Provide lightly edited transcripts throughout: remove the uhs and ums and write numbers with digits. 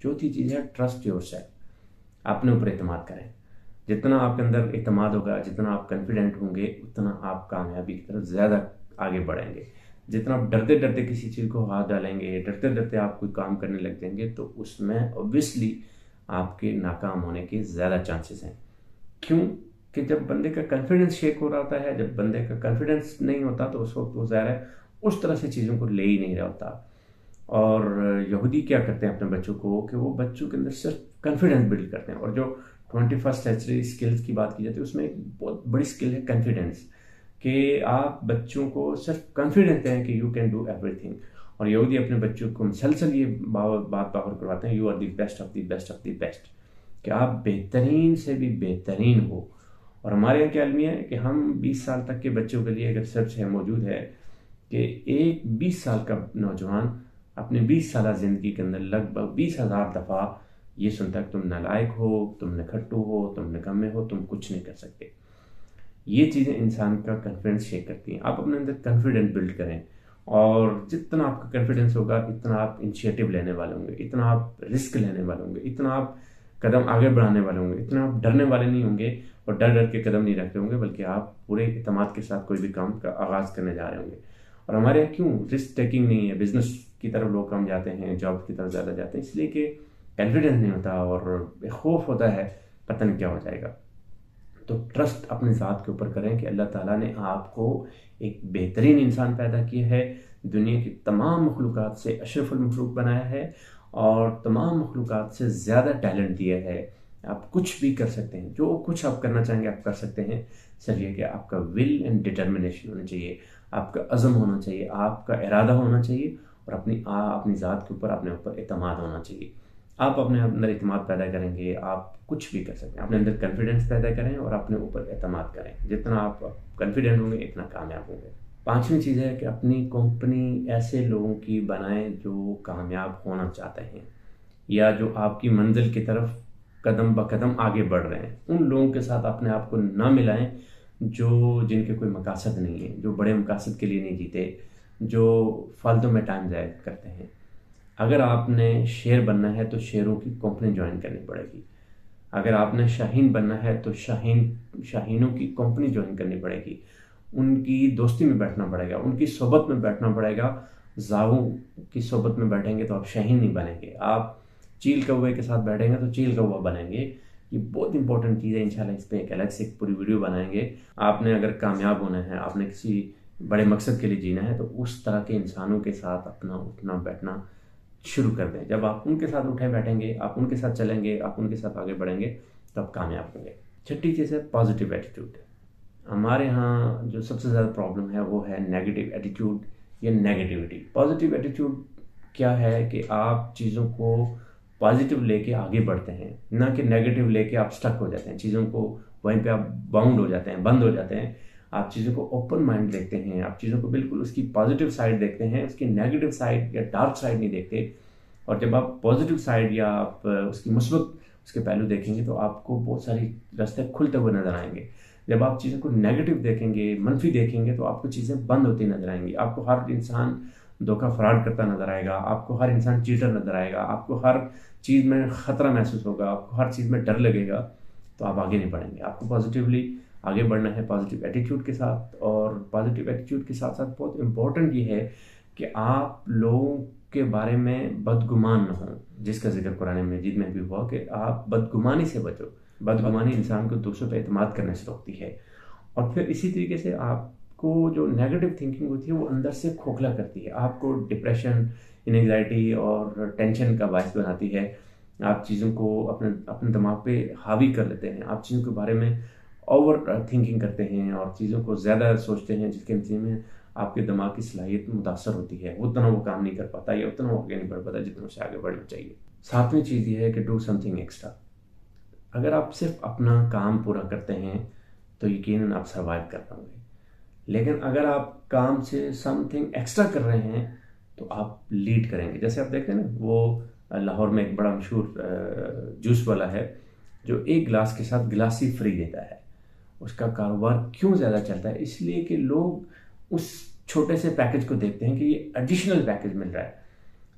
चौथी चीज़ है trust your self, अपने ऊपर एतमाद करें। जितना आपके अंदर एतमाद होगा, जितना आप कॉन्फिडेंट होंगे, उतना आप कामयाबी की तरफ ज़्यादा आगे बढ़ेंगे। जितना आप डरते डरते किसी चीज़ को हाथ डालेंगे, डरते डरते आप कोई काम करने लग जाएंगे, तो उसमें ऑब्वियसली आपके नाकाम होने के ज़्यादा चांसेस हैं। क्यों? कि जब बंदे का कॉन्फिडेंस शेक हो रहा होता है, जब बंदे का कॉन्फिडेंस नहीं होता, तो उस वक्त वो ज़ाहिर है उस तरह से चीज़ों को ले ही नहीं रहा होता। और यहूदी क्या करते हैं अपने बच्चों को, कि वो बच्चों के अंदर सिर्फ कॉन्फिडेंस बिल्ड करते हैं। और जो 21st सेंचुरी स्किल्स की बात की जाती है, उसमें एक बहुत बड़ी स्किल है कॉन्फिडेंस, कि आप बच्चों को सिर्फ कॉन्फिडेंस दें कि यू कैन डू एवरीथिंग। और यहूदी अपने बच्चों को मुसलसल ये बात बाहर करवाते हैं, you are the best of the best of the best, कि आप बेहतरीन से भी बेहतरीन हो। और हमारे यहाँ क्या अलमिया है कि हम 20 साल तक के बच्चों के लिए अगर सर्च है मौजूद है कि एक 20 साल का नौजवान अपने 20 साल ज़िंदगी के अंदर लगभग 20,000 दफ़ा ये सुनता है कि तुम नालायक हो, तुम निखट्टू हो, तुम निकम्मे हो, तुम कुछ नहीं कर सकते। ये चीज़ें इंसान का कॉन्फिडेंस शेक करती हैं। आप अपने अंदर कॉन्फिडेंस बिल्ड करें, और जितना आपका कॉन्फिडेंस होगा, इतना आप इनिशिएटिव लेने वाले होंगे, इतना आप रिस्क लेने वाले होंगे, इतना आप कदम आगे बढ़ाने वाले होंगे, इतना आप डरने वाले नहीं होंगे और डर डर के कदम नहीं रखते होंगे, बल्कि आप पूरे इत्मीनान के साथ कोई भी काम का आगाज़ करने जा रहे होंगे। और हमारे यहाँ क्यों रिस्क टेकिंग नहीं है, बिजनेस की तरफ लोग कम जाते हैं, जॉब की तरफ ज़्यादा जाते हैं, इसलिए कि कॉन्फिडेंस नहीं होता और खौफ होता है पता नहीं क्या हो जाएगा। तो ट्रस्ट अपनी ज़ात के ऊपर करें कि अल्लाह ताला ने आपको एक बेहतरीन इंसान पैदा किया है, दुनिया की तमाम मखलूक़ात से अशरफुल मखलूक बनाया है और तमाम मखलूक़ात से ज़्यादा टैलेंट दिया है। आप कुछ भी कर सकते हैं, जो कुछ आप करना चाहेंगे आप कर सकते हैं। सिर्फ ये कि आपका विल एंड डिटर्मिनेशन होना चाहिए, आपका अज़म होना चाहिए, आपका इरादा होना चाहिए, और अपनी ज़ात के ऊपर अपने ऊपर एतमाद होना चाहिए। आप अपने अंदर एतमाद पैदा करेंगे, आप कुछ भी कर सकते हैं। अपने अंदर कॉन्फिडेंस पैदा करें और अपने ऊपर एतमाद करें। जितना आप कॉन्फिडेंट होंगे, इतना कामयाब होंगे। पांचवी चीज़ है कि अपनी कंपनी ऐसे लोगों की बनाएं जो कामयाब होना चाहते हैं, या जो आपकी मंजिल की तरफ कदम ब कदम आगे बढ़ रहे हैं। उन लोगों के साथ अपने आप को ना मिलाएं जिनके कोई मकासद नहीं है, जो बड़े मकासद के लिए नहीं जीते, जो फालतू में टाइम ज़ाया करते हैं। अगर आपने शेर बनना है तो शेरों की कंपनी ज्वाइन करनी पड़ेगी। अगर आपने शाहीन बनना है तो शाहीनों की कंपनी ज्वाइन करनी पड़ेगी। उनकी दोस्ती में बैठना पड़ेगा, उनकी सोबत में बैठना पड़ेगा। जाओं की सोबत में बैठेंगे तो आप शाहीन नहीं बनेंगे, आप चील कौवे के साथ बैठेंगे तो चील कौवा बनेंगे। ये बहुत इंपॉर्टेंट चीज़ है। इंशाल्लाह इस पर एक अलग से एक पूरी वीडियो बनाएंगे। आपने अगर कामयाब होना है, आपने किसी बड़े मकसद के लिए जीना है, तो उस तरह के इंसानों के साथ अपना उठना बैठना शुरू कर दें। जब आप उनके साथ उठे बैठेंगे, आप उनके साथ चलेंगे, आप उनके साथ आगे बढ़ेंगे, तो आप कामयाब होंगे। छठी चीज़ है पॉजिटिव एटीट्यूड। हमारे यहाँ जो सबसे ज़्यादा प्रॉब्लम है वो है नेगेटिव एटीट्यूड या नेगेटिविटी। पॉजिटिव एटीट्यूड क्या है कि आप चीज़ों को पॉजिटिव लेके आगे बढ़ते हैं, ना कि नेगेटिव लेके आप स्टक हो जाते हैं। चीज़ों को वहीं पे आप बाउंड हो जाते हैं, बंद हो जाते हैं। आप चीज़ों को ओपन माइंड देखते हैं, आप चीज़ों को बिल्कुल उसकी पॉजिटिव साइड देखते हैं, उसकी नेगेटिव साइड या डार्क साइड नहीं देखते। और जब आप पॉजिटिव साइड या आप उसकी मुस्बत उसके पहलू देखेंगे तो आपको बहुत सारी रास्ते खुलते हुए नजर आएंगे। जब आप चीज़ों को नेगेटिव देखेंगे, मनफी देखेंगे, तो आपको चीज़ें बंद होती नजर आएंगी। आपको हर इंसान धोखा फ्रॉड करता नजर आएगा, आपको हर इंसान चीटर नजर आएगा, आपको हर चीज़ में ख़तरा महसूस होगा, आपको हर चीज़ में डर लगेगा, तो आप आगे नहीं बढ़ेंगे। आपको पॉजिटिवली आगे बढ़ना है पॉजिटिव एटीट्यूड के साथ। और पॉजिटिव एटीट्यूड के साथ साथ बहुत इम्पोर्टेंट ये है कि आप लोगों के बारे में बदगुमान न हो, जिसका जिक्र कुरान मजीद में भी हुआ कि आप बदगुमानी से बचो। बदगुमानी इंसान को दूसरों पर एतमाद करने से रोकती है। और फिर इसी तरीके से आपको जो नेगेटिव थिंकिंग होती है वो अंदर से खोखला करती है, आपको डिप्रेशन, एंग्जाइटी और टेंशन का बायस बनाती है। आप चीज़ों को अपने दिमाग पे हावी कर लेते हैं, आप चीज़ों के बारे में ओवर थिंकिंग करते हैं और चीज़ों को ज़्यादा सोचते हैं, जिसके नतीजे में आपके दिमाग की सलाहियत मुतासर होती है। उतना वो काम नहीं कर पाता या उतना वो आगे नहीं बढ़ पाता जितना उसे आगे बढ़ना चाहिए। सातवीं चीज़ ये है कि डू समथिंग एक्स्ट्रा। अगर आप सिर्फ अपना काम पूरा करते हैं तो यकीनन आप सर्वाइव कर पाएंगे, लेकिन अगर आप काम से समथिंग एक्स्ट्रा कर रहे हैं तो आप लीड करेंगे। जैसे आप देखते हैं ना, वो लाहौर में एक बड़ा मशहूर जूस वाला है जो एक गिलास के साथ गिलास ही फ्री देता है। उसका कारोबार क्यों ज़्यादा चलता है? इसलिए कि लोग उस छोटे से पैकेज को देखते हैं कि ये एडिशनल पैकेज मिल रहा है।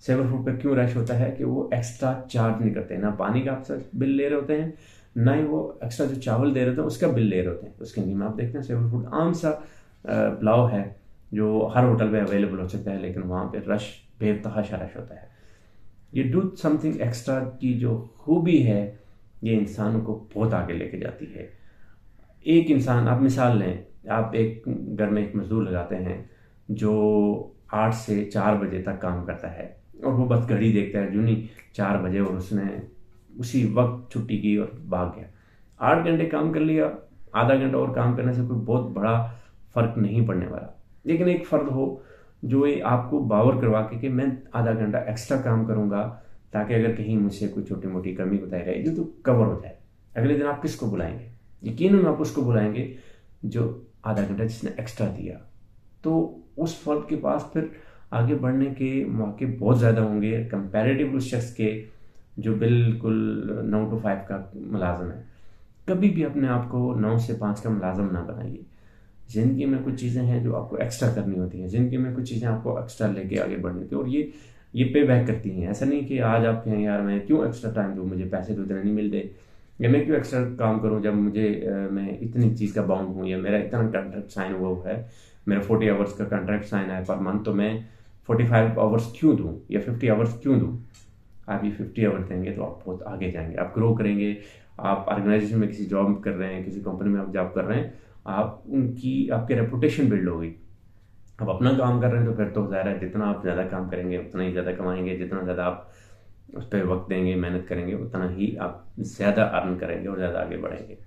सेवर फूड पे क्यों रश होता है कि वो एक्स्ट्रा चार्ज नहीं करते, ना पानी का आपसे बिल ले रहे होते हैं, ना ही वो एक्स्ट्रा जो चावल दे रहे होते हैं उसका बिल ले रहे होते हैं। उसके लिए आप देखते हैं सेवर फूड आम सा पुलाव है जो हर होटल में अवेलेबल हो सकता है, लेकिन वहाँ पे रश बेतहाशा रश होता है। ये डू समथिंग एक्स्ट्रा की जो खूबी है ये इंसानों को बहुत आगे लेके जाती है। एक इंसान, आप मिसाल लें, आप एक घर में एक मजदूर लगाते हैं जो 8 से 4 बजे तक काम करता है और वो बस घड़ी देखता है, जो नहीं 4 बजे और उसने उसी वक्त छुट्टी की और भाग गया। 8 घंटे काम कर लिया, आधा घंटा और काम करने से कोई बहुत बड़ा फर्क नहीं पड़ने वाला। लेकिन एक फर्द हो जो ये आपको बावर करवा के कि मैं आधा घंटा एक्स्ट्रा काम करूंगा ताकि अगर कहीं मुझसे कोई छोटी मोटी कमी बताई रहेगी तो कवर हो जाए। अगले दिन आप किसको बुलाएंगे? यकीनन आप उसको बुलाएंगे जो आधा घंटा जिसने एक्स्ट्रा दिया। तो उस फर्द के पास फिर आगे बढ़ने के मौके बहुत ज़्यादा होंगे कंपैरेटिव उस शख्स के जो बिल्कुल 9 to 5 का मुलाजिम है। कभी भी अपने आप को 9 से 5 का मुलाजिम ना बनाइए। ज़िंदगी में कुछ चीज़ें हैं जो आपको एक्स्ट्रा करनी होती हैं, ज़िंदगी में कुछ चीज़ें आपको एक्स्ट्रा लेके आगे बढ़नी होती है और ये पे बैक करती हैं। ऐसा नहीं कि आज आप कहें यार मैं क्यों एक्स्ट्रा टाइम दूँ, मुझे पैसे तो इतने नहीं मिलते, या मैं क्यों एक्स्ट्रा काम करूँ जब मुझे मैं इतनी चीज़ का बाउंड हूँ या मेरा इतना कॉन्ट्रैक्ट साइन हुआ है, मेरा 40 आवर्स का कॉन्ट्रैक्ट साइन है पर मंथ, तो मैं 45 आवर्स क्यों दूँ या 50 आवर्स क्यों दूँ? आप ये 50 आवर्स देंगे तो आप बहुत आगे जाएंगे, आप ग्रो करेंगे। आप ऑर्गेनाइजेशन में किसी जॉब कर रहे हैं, किसी कंपनी में आप जॉब कर रहे हैं, आप आपकी रेपुटेशन बिल्ड होगी। आप अपना काम कर रहे हैं तो फिर तो ज़ाहिर है जितना आप ज़्यादा काम करेंगे उतना ही ज़्यादा कमाएंगे, जितना ज़्यादा आप उस पर वक्त देंगे, मेहनत करेंगे, उतना ही आप ज़्यादा अर्न करेंगे और ज़्यादा आगे बढ़ेंगे।